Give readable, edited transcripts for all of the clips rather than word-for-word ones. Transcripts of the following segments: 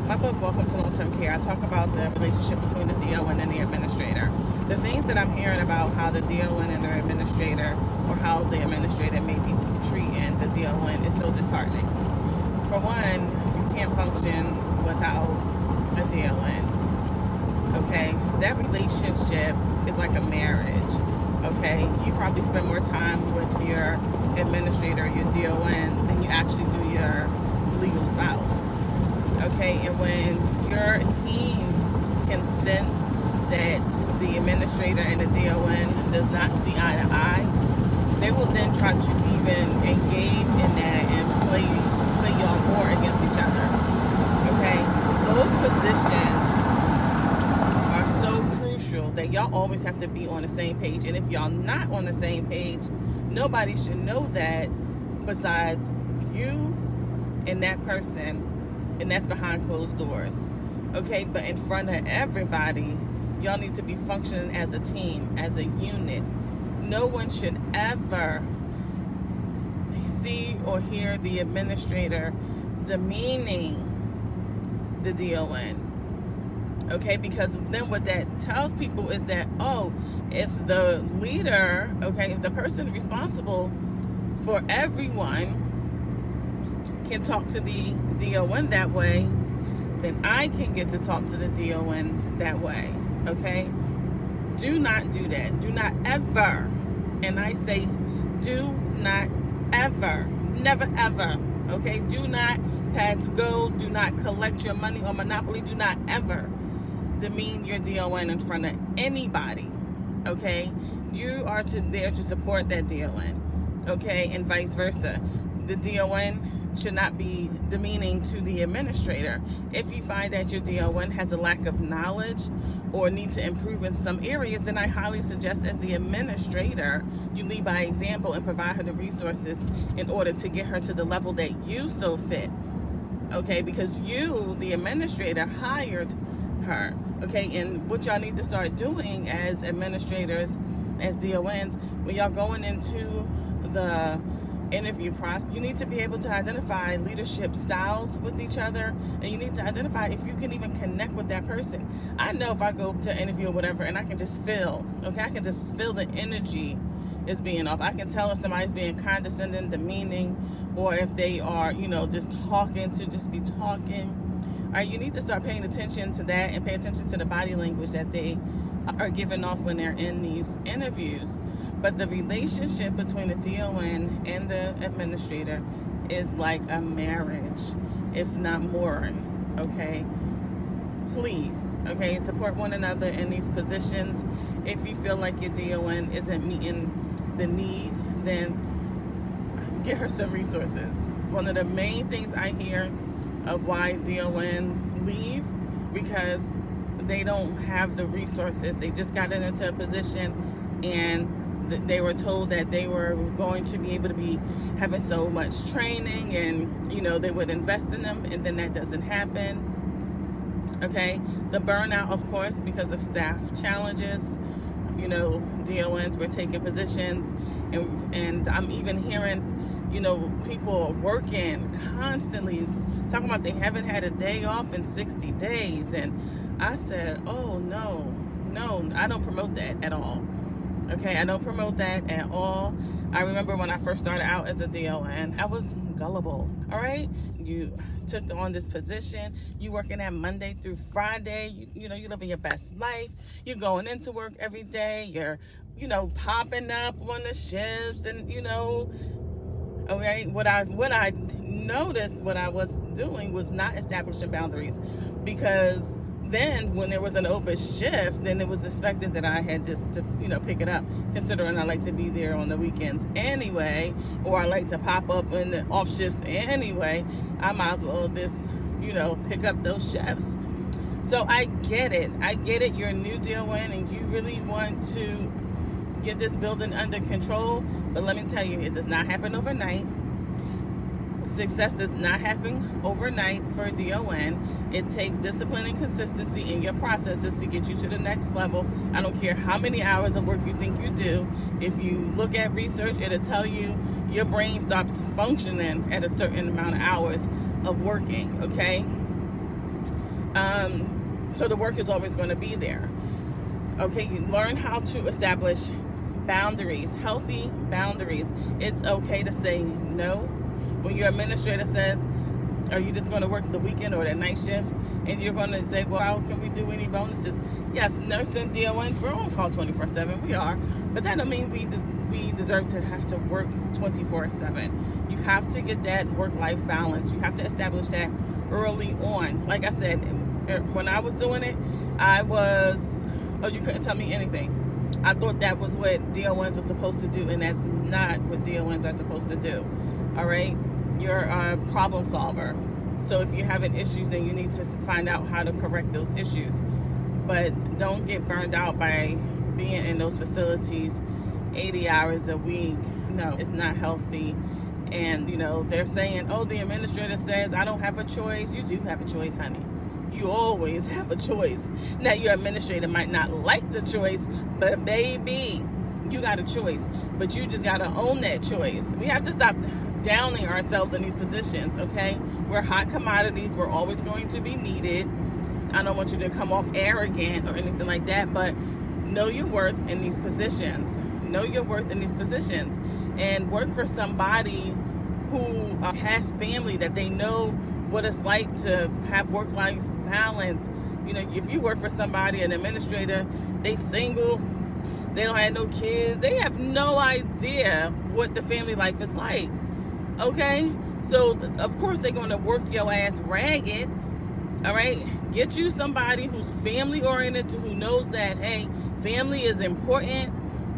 my book, Welcome to Long-Term Care, I talk about the relationship between the DON and the administrator. The things that I'm hearing about how the DON and the administrator, or how the administrator may be treating the DON, is so disheartening. For one, you can't function without a DON. Okay? That relationship is like a marriage. Okay? You probably spend more time with your administrator, your DON, than you actually do your legal spouse. Okay, and when your team can sense that the administrator and the DON does not see eye to eye, they will then try to even engage in that and play y'all more against each other. Okay, those positions are so crucial that y'all always have to be on the same page. And if y'all not on the same page, nobody should know that besides you and that person. And that's behind closed doors. Okay, but in front of everybody, y'all need to be functioning as a team, as a unit. No one should ever see or hear the administrator demeaning the DON. Okay, because then what that tells people is that, oh, if the leader, okay, if the person responsible for everyone can talk to the DON that way, then I can get to talk to the DON that way. Okay? Do not do that. Do not ever, and I say do not ever, never ever, okay? Do not pass go, do not collect your money on Monopoly, do not ever demean your DON in front of anybody. Okay? You are there to support that DON. Okay? And vice versa. The DON should not be demeaning to the administrator. If you find that your DON has a lack of knowledge or need to improve in some areas, then I highly suggest as the administrator, you lead by example and provide her the resources in order to get her to the level that you so fit. Okay, because you, the administrator, hired her. Okay, and what y'all need to start doing as administrators, as DONs, when y'all going into the interview process, you need to be able to identify leadership styles with each other, and you need to identify if you can even connect with that person. I know if I go to interview or whatever and I can just feel, okay, I can just feel the energy is being off. I can tell if somebody's being condescending, demeaning, or if they are, just talking to just be talking. All right, you need to start paying attention to that and pay attention to the body language that they are giving off when they're in these interviews. But the relationship between the DON and the administrator is like a marriage, if not more, okay? Please, okay, support one another in these positions. If you feel like your DON isn't meeting the need, then get her some resources. One of the main things I hear of why DONs leave, because they don't have the resources. They just got into a position and they were told that they were going to be able to be having so much training and, they would invest in them, and then that doesn't happen. Okay? The burnout, of course, because of staff challenges. DONs were taking positions, and I'm even hearing, people working constantly, talking about they haven't had a day off in 60 days. And I said, oh, no, I don't promote that at all. Okay, I don't promote that at all. I remember when I first started out as a DON, I was gullible. All right, you took on this position. You working at Monday through Friday. You living your best life. You're going into work every day. You're, popping up on the shifts, and okay. What I noticed, what I was doing was not establishing boundaries, because then when there was an open shift, then it was expected that I had just to, pick it up, considering I like to be there on the weekends anyway, or I like to pop up in the off shifts anyway. I might as well just, pick up those shifts. So I get it. You're a new DON and you really want to get this building under control, but let me tell you, it does not happen overnight. Success does not happen overnight for a DON. It takes discipline and consistency in your processes to get you to the next level. I don't care how many hours of work you think you do. If you look at research, it'll tell you your brain stops functioning at a certain amount of hours of working, okay? So the work is always going to be there. Okay, you learn how to establish boundaries, healthy boundaries. It's okay to say no. When your administrator says, are you just going to work the weekend or the night shift? And you're going to say, well, how can we do any bonuses? Yes, nursing DONs, we're on call 24/7. We are. But that don't mean we deserve to have to work 24/7. You have to get that work-life balance. You have to establish that early on. Like I said, when I was doing it, you couldn't tell me anything. I thought that was what DONs were supposed to do, and that's not what DONs are supposed to do. All right? You're a problem solver. So if you're having issues, then you need to find out how to correct those issues. But don't get burned out by being in those facilities 80 hours a week. No, it's not healthy. And, they're saying, oh, the administrator says I don't have a choice. You do have a choice, honey. You always have a choice. Now, your administrator might not like the choice, but baby, you got a choice. But you just got to own that choice. We have to stop downing ourselves in these positions, okay? We're hot commodities. We're always going to be needed. I don't want you to come off arrogant or anything like that, but know your worth in these positions. Know your worth in these positions. And work for somebody who has family, that they know what it's like to have work-life balance. If you work for somebody, an administrator, they single, they don't have no kids, they have no idea what the family life is like. Okay? So, of course, they're going to work your ass ragged. All right? Get you somebody who's family-oriented, who knows that, hey, family is important.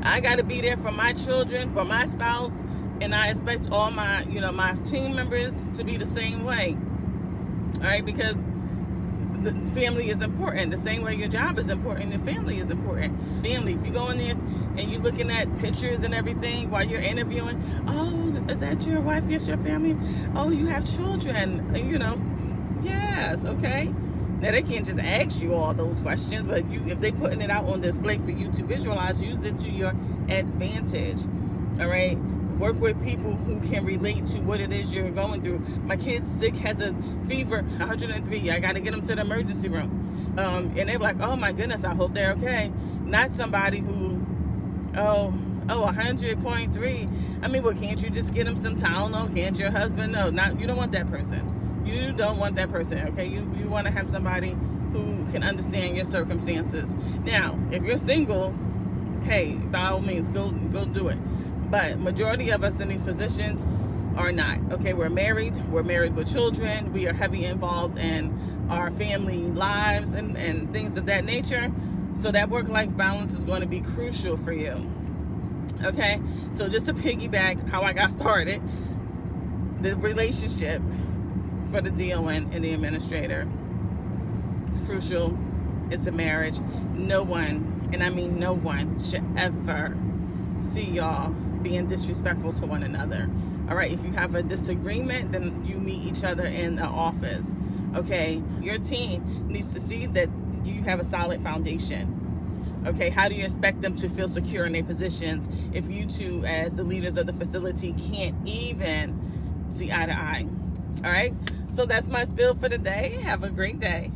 I got to be there for my children, for my spouse, and I expect all my, my team members to be the same way. All right? Because the family is important. The same way your job is important, your family is important. Family, if you go in there and you're looking at pictures and everything while you're interviewing, oh, is that your wife? Yes, your family? Oh, you have children. Yes, okay. Now, they can't just ask you all those questions, but if they're putting it out on display for you to visualize, use it to your advantage. All right? Work with people who can relate to what it is you're going through. My kid's sick, has a fever, 103. I got to get him to the emergency room. And they're like, oh, my goodness, I hope they're okay. Not somebody who, 100.3. I mean, well, can't you just get him some Tylenol? Can't your husband? No, you don't want that person. You don't want that person, okay? You want to have somebody who can understand your circumstances. Now, if you're single, hey, by all means, go do it. But majority of us in these positions are not. Okay, we're married with children, we are heavily involved in our family lives and things of that nature. So that work-life balance is going to be crucial for you. Okay, so just to piggyback how I got started, the relationship for the DON and the administrator is crucial. It's a marriage. No one, and I mean no one, should ever see y'all being disrespectful to one another. All right, if you have a disagreement, then you meet each other in the office. Okay, your team needs to see that you have a solid foundation. Okay, how do you expect them to feel secure in their positions if you two, as the leaders of the facility, can't even see eye to eye? All right, so that's my spiel for today. Have a great day.